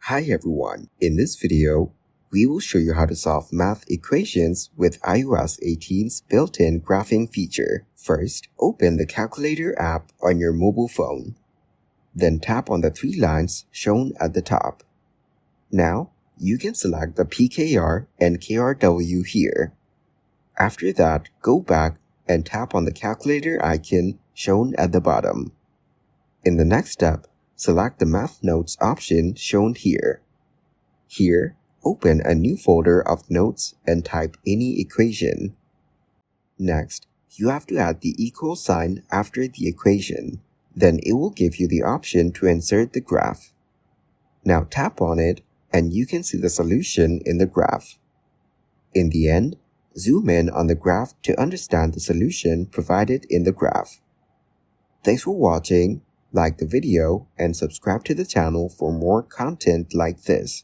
Hi everyone, in this video, we will show you how to solve math equations with iOS 18's built-in graphing feature. First, open the calculator app on your mobile phone. Then tap on the three lines shown at the top. Now, you can select the PKR and KRW here. After that, go back and tap on the calculator icon shown at the bottom. In the next step, select the Math Notes option shown here. Here, open a new folder of notes and type any equation. Next, you have to add the equal sign after the equation. Then it will give you the option to insert the graph. Now tap on it and you can see the solution in the graph. In the end, zoom in on the graph to understand the solution provided in the graph. Thanks for watching. Like the video and subscribe to the channel for more content like this.